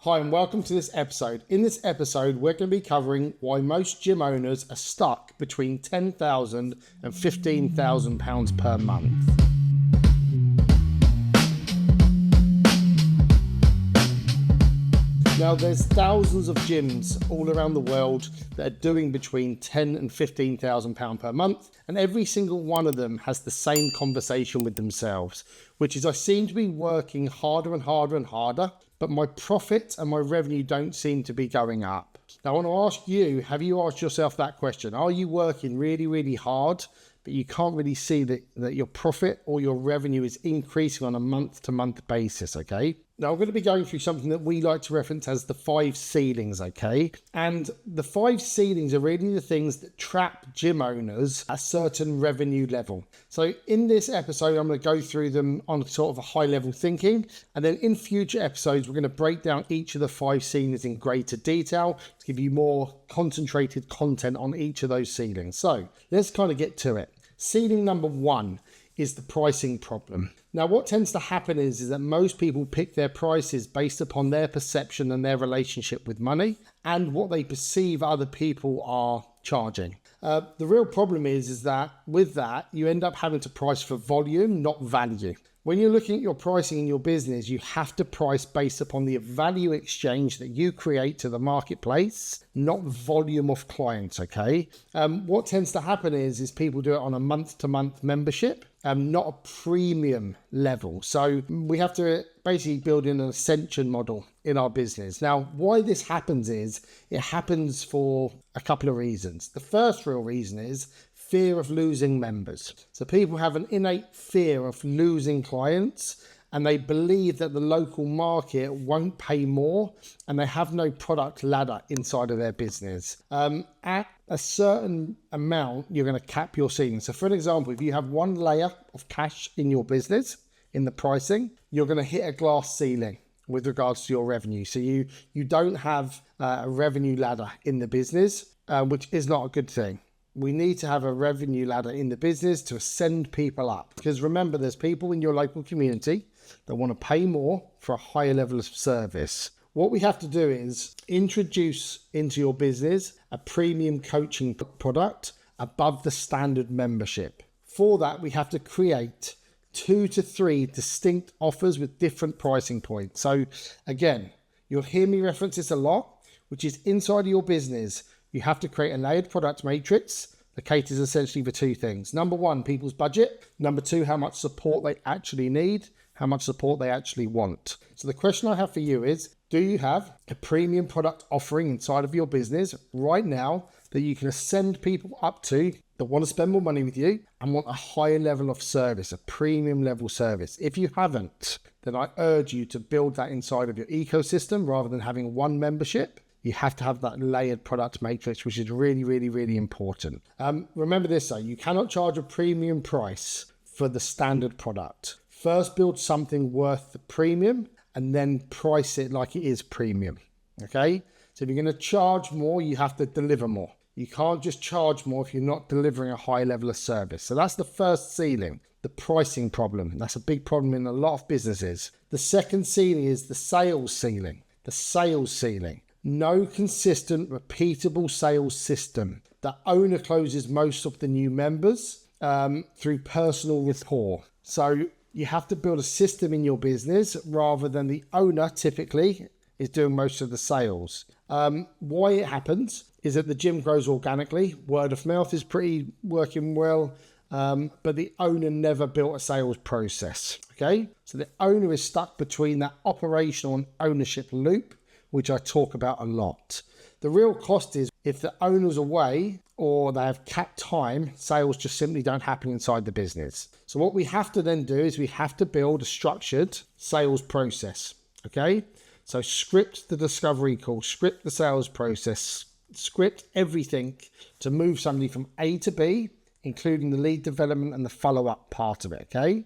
Hi and welcome to this episode. In this episode, we're going to be covering why most gym owners are stuck between £10,000 and £15,000 per month. Now, there's thousands of gyms all around the world that are doing between £10,000 and £15,000 per month, and every single one of them has the same conversation with themselves, which is I seem to be working harder and harder and harder, but my profit and my revenue don't seem to be going up. Now, I want to ask you, have you asked yourself that question? Are you working really, really hard, but you can't really see that your profit or your revenue is increasing on a month-to-month basis, okay? Now, I'm going to be going through something that we like to reference as the 5 ceilings, okay? And the 5 ceilings are really the things that trap gym owners at a certain revenue level. So in this episode, I'm going to go through them on sort of a high level thinking. And then in future episodes, we're going to break down each of the 5 ceilings in greater detail to give you more concentrated content on each of those ceilings. So let's kind of get to it. Ceiling number 1 is the pricing problem. Now, what tends to happen is that most people pick their prices based upon their perception and their relationship with money and what they perceive other people are charging. The real problem is that with that, you end up having to price for volume, not value. When you're looking at your pricing in your business, you have to price based upon the value exchange that you create to the marketplace, not volume of clients, okay? What tends to happen is people do it on a month-to-month membership, not a premium level. So we have to basically build in an ascension model in our business. Now, why this happens is it happens for a couple of reasons. The first real reason is fear of losing members. So people have an innate fear of losing clients and they believe that the local market won't pay more and they have no product ladder inside of their business. At a certain amount, you're going to cap your ceiling. So for an example, if you have one layer of cash in your business, in the pricing, you're going to hit a glass ceiling with regards to your revenue. So you don't have a revenue ladder in the business, which is not a good thing. We need to have a revenue ladder in the business to send people up. Because remember, there's people in your local community that want to pay more for a higher level of service. What we have to do is introduce into your business a premium coaching product above the standard membership. For that, we have to create 2 to 3 distinct offers with different pricing points. So again, you'll hear me reference this a lot, which is inside of your business, you have to create a layered product matrix that caters essentially for 2 things. Number 1, people's budget. Number 2, how much support they actually need, how much support they actually want. So the question I have for you is, do you have a premium product offering inside of your business right now that you can send people up to that want to spend more money with you and want a higher level of service, a premium level service? If you haven't, then I urge you to build that inside of your ecosystem rather than having one membership. You have to have that layered product matrix, which is really, really, really important. Remember this though, you cannot charge a premium price for the standard product. First build something worth the premium and then price it like it is premium, okay? So if you're gonna charge more, you have to deliver more. You can't just charge more if you're not delivering a high level of service. So that's the first ceiling, the pricing problem. That's a big problem in a lot of businesses. The second ceiling is the sales ceiling, No consistent, repeatable sales system. The owner closes most of the new members through personal rapport. So you have to build a system in your business rather than the owner typically is doing most of the sales. Why it happens is that the gym grows organically. Word of mouth is pretty working well, but the owner never built a sales process, okay? So the owner is stuck between that operational and ownership loop, which I talk about a lot. The real cost is if the owner's away or they have capped time, sales just simply don't happen inside the business. So what we have to then do is we have to build a structured sales process, okay? So script the discovery call, script the sales process, script everything to move somebody from A to B, including the lead development and the follow-up part of it, okay?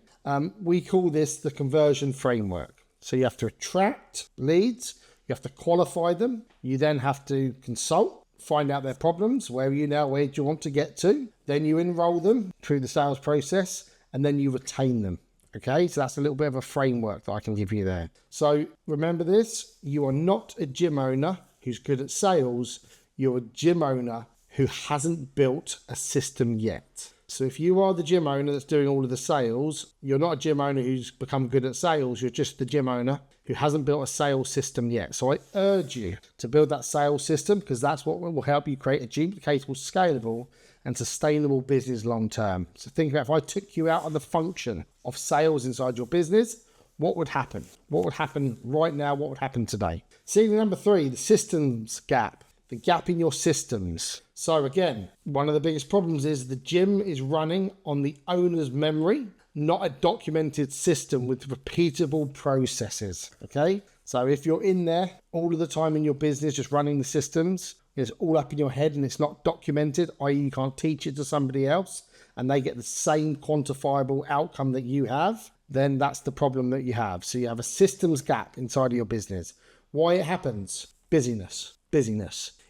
We call this the conversion framework. So you have to attract leads, you have to qualify them. You then have to consult, find out their problems. Where are you now? Where do you want to get to? Then you enroll them through the sales process and then you retain them. Okay, so that's a little bit of a framework that I can give you there. So remember this, you are not a gym owner who's good at sales. You're a gym owner who hasn't built a system yet. So if you are the gym owner that's doing all of the sales, you're not a gym owner who's become good at sales. You're just the gym owner who hasn't built a sales system yet. So I urge you to build that sales system, because that's what will help you create a duplicatable, scalable and sustainable business long term. So think about, if I took you out of the function of sales inside your business, what would happen? What would happen right now? What would happen today? Ceiling number 3, the systems gap. The gap in your systems. So again, one of the biggest problems is the gym is running on the owner's memory, not a documented system with repeatable processes. Okay. So if you're in there all of the time in your business, just running the systems, it's all up in your head and it's not documented, i.e. you can't teach it to somebody else and they get the same quantifiable outcome that you have, then that's the problem that you have. So you have a systems gap inside of your business. Why it happens? Busyness.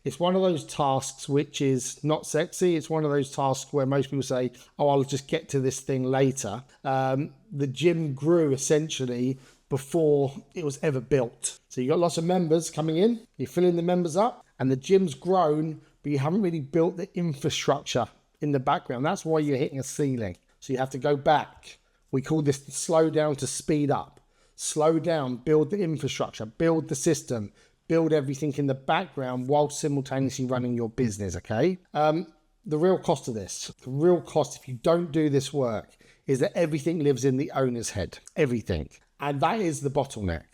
It's one of those tasks which is not sexy. It's one of those tasks where most people say, oh, I'll just get to this thing later. The gym grew essentially before it was ever built. So you got lots of members coming in, you're filling the members up, and the gym's grown, but you haven't really built the infrastructure in the background. That's why you're hitting a ceiling. So you have to go back. We call this the slow down to speed up. Slow down, build the infrastructure, build the system, build everything in the background while simultaneously running your business, okay? The real cost of this, the real cost if you don't do this work, is that everything lives in the owner's head, everything. And that is the bottleneck.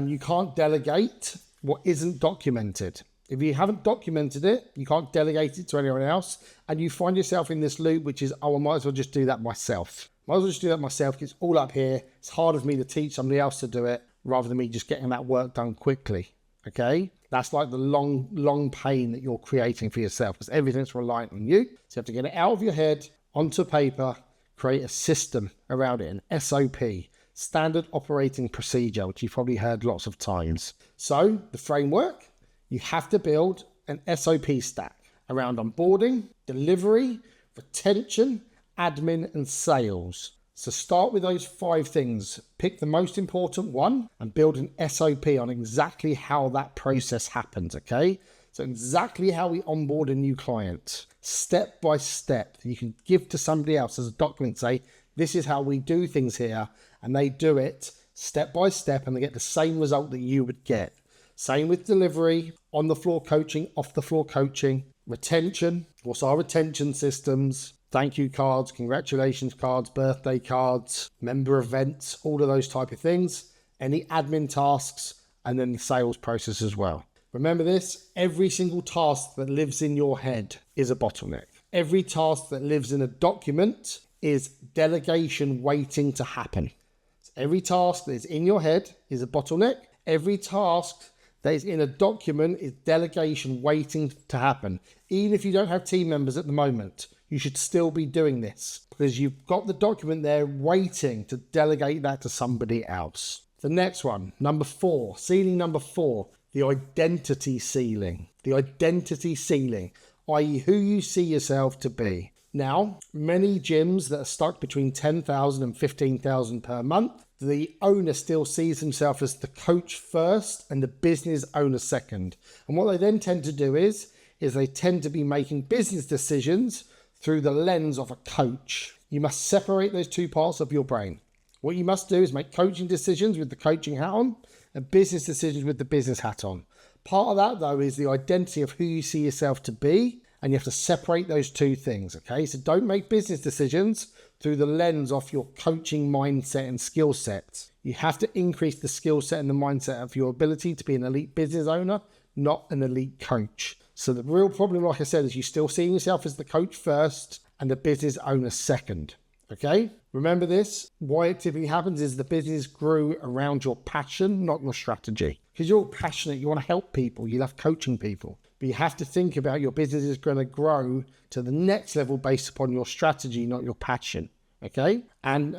You can't delegate what isn't documented. If you haven't documented it, you can't delegate it to anyone else. And you find yourself in this loop, which is, oh, I might as well just do that myself. It's all up here. It's harder for me to teach somebody else to do it rather than me just getting that work done quickly. Okay, that's like the long pain that you're creating for yourself, because everything's reliant on you. So you have to get it out of your head, onto paper, create a system around it, an SOP, standard operating procedure, which you've probably heard lots of times. So the framework, you have to build an SOP stack around onboarding, delivery, retention, admin, and sales. So start with those 5 things. Pick the most important one and build an SOP on exactly how that process happens, okay? So exactly how we onboard a new client, step by step. You can give to somebody else as a document, say, this is how we do things here, and they do it step by step and they get the same result that you would get. Same with delivery, on the floor coaching, off the floor coaching, retention. What's our retention systems? Thank you cards, congratulations cards, birthday cards, member events, all of those type of things, any admin tasks, and then the sales process as well. Remember this, every single task that lives in your head is a bottleneck. Every task that lives in a document is delegation waiting to happen. So every task that is in your head is a bottleneck. Every task that is in a document is delegation waiting to happen. Even if you don't have team members at the moment, you should still be doing this because you've got the document there waiting to delegate that to somebody else. The next one, number 4, ceiling number 4, the identity ceiling. The identity ceiling, i.e. who you see yourself to be. Now, many gyms that are stuck between 10,000 and 15,000 per month, the owner still sees himself as the coach first and the business owner second. And what they then tend to do is they tend to be making business decisions through the lens of a coach. You must separate those two parts of your brain. What you must do is make coaching decisions with the coaching hat on and business decisions with the business hat on. Part of that, though, is the identity of who you see yourself to be, and you have to separate those two things, okay? So don't make business decisions through the lens of your coaching mindset and skill set. You have to increase the skill set and the mindset of your ability to be an elite business owner, not an elite coach. So the real problem, like I said, is you still seeing yourself as the coach first and the business owner second. Okay? Remember this. Why it typically happens is the business grew around your passion, not your strategy. Because you're passionate, you want to help people, you love coaching people. But you have to think about your business is going to grow to the next level based upon your strategy, not your passion. Okay? And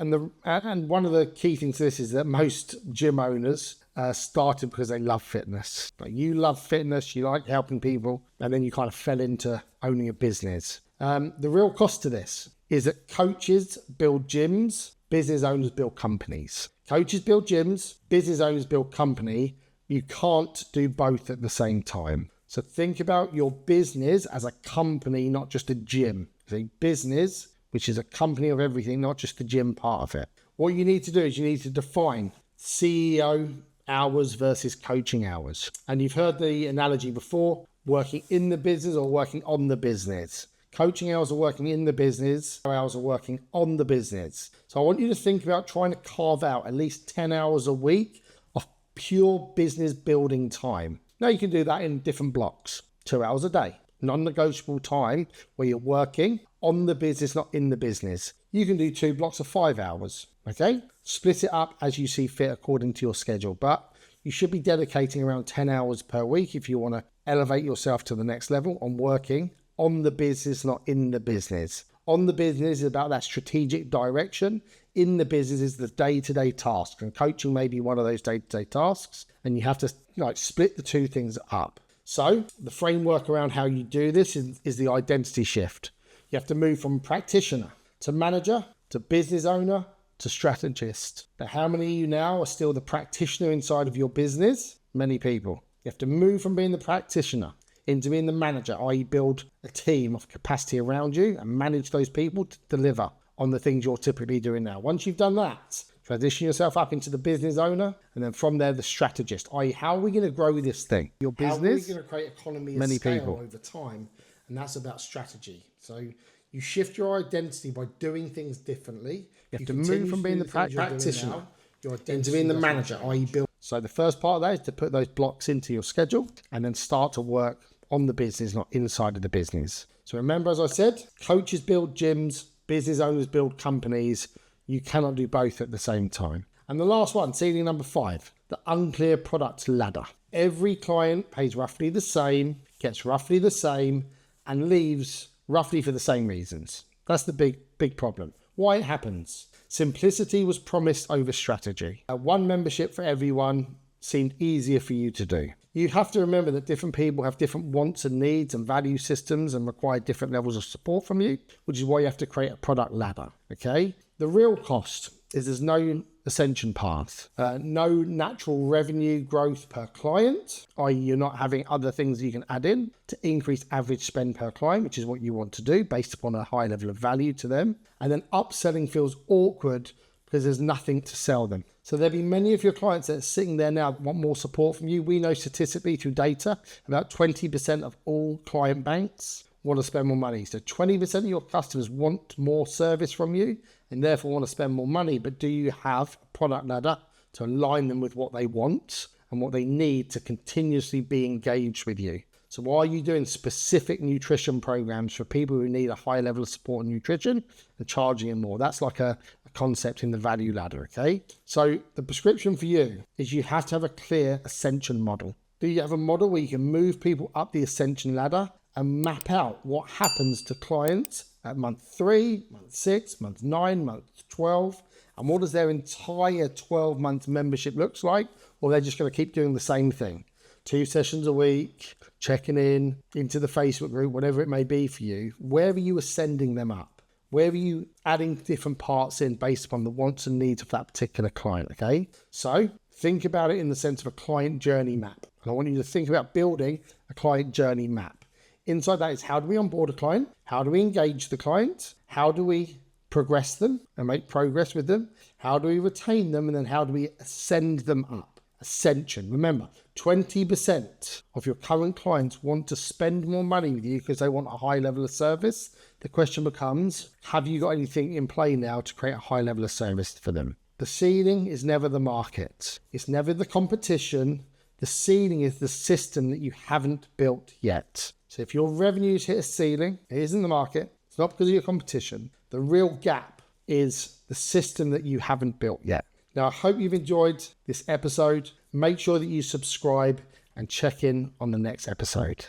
one of the key things to this is that most gym owners started because they love fitness. Like you love fitness, you like helping people, and then you kind of fell into owning a business. The real cost to this is that coaches build gyms business owners build companies. Coaches build gyms, business owners build company. You can't do both at the same time. So think about your business as a company, not just a gym. It's a business, which is a company of everything, not just the gym part of it. What you need to do is you need to define CEO hours versus coaching hours. And you've heard the analogy before, working in the business or working on the business. Coaching hours are working in the business, hours are working on the business. So I want you to think about trying to carve out at least 10 hours a week of pure business building time. Now you can do that in different blocks, 2 hours a day, non-negotiable time where you're working on the business, not in the business. You can do 2 blocks of 5 hours, okay? Split it up as you see fit according to your schedule, but you should be dedicating around 10 hours per week if you want to elevate yourself to the next level on working on the business, not in the business. On the business is about that strategic direction. In the business is the day-to-day task, and coaching may be one of those day-to-day tasks, and you have to split the two things up. So the framework around how you do this is the identity shift. You have to move from practitioner to manager to business owner to strategist. Now, how many of you now are still the practitioner inside of your business? Many people. You have to move from being the practitioner into being the manager, i.e. build a team of capacity around you and manage those people to deliver on the things you're typically doing now. Once you've done that, transition yourself up into the business owner, and then from there, the strategist, i.e. how are we going to grow this thing? Your business. How are we going to create economy of scale over time? And that's about strategy. So you shift your identity by doing things differently. You have to move from being the practitioner into being the manager, i.e. build. So the first part of that is to put those blocks into your schedule and then start to work on the business, not inside of the business. So remember, as I said, coaches build gyms, business owners build companies. You cannot do both at the same time. And the last one, seeding number 5, the unclear product ladder. Every client pays roughly the same, gets roughly the same, and leaves roughly for the same reasons. That's the big problem. Why it happens? Simplicity was promised over strategy. One membership for everyone seemed easier for you to do. You have to remember that different people have different wants and needs and value systems and require different levels of support from you, which is why you have to create a product ladder, okay? The real cost is there's no ascension path, no natural revenue growth per client, i.e. you're not having other things you can add in to increase average spend per client, which is what you want to do based upon a high level of value to them. And then upselling feels awkward because there's nothing to sell them. So there'll be many of your clients that are sitting there now that want more support from you. We know statistically through data, about 20% of all client banks want to spend more money. So 20% of your customers want more service from you and therefore want to spend more money. But do you have a product ladder to align them with what they want and what they need to continuously be engaged with you? So are you doing specific nutrition programs for people who need a high level of support and nutrition and charging them more? That's like a concept in the value ladder, okay? So the prescription for you is you have to have a clear ascension model. Do you have a model where you can move people up the ascension ladder and map out what happens to clients at month 3, month 6, month 9, month 12, and what does their entire 12-month membership looks like? Or they're just going to keep doing the same thing. 2 sessions a week, checking in, into the Facebook group, whatever it may be for you. Where are you ascending them up? Where are you adding different parts in based upon the wants and needs of that particular client, okay? So think about it in the sense of a client journey map. And I want you to think about building a client journey map. Inside that is how do we onboard a client? How do we engage the client? How do we progress them and make progress with them? How do we retain them? And then how do we ascend them up? Ascension. Remember, 20% of your current clients want to spend more money with you because they want a high level of service. The question becomes, have you got anything in play now to create a high level of service for them? The ceiling is never the market. It's never the competition. The ceiling is the system that you haven't built yet. So if your revenues hit a ceiling, it isn't the market. It's not because of your competition. The real gap is the system that you haven't built yet. Now, I hope you've enjoyed this episode. Make sure that you subscribe and check in on the next episode.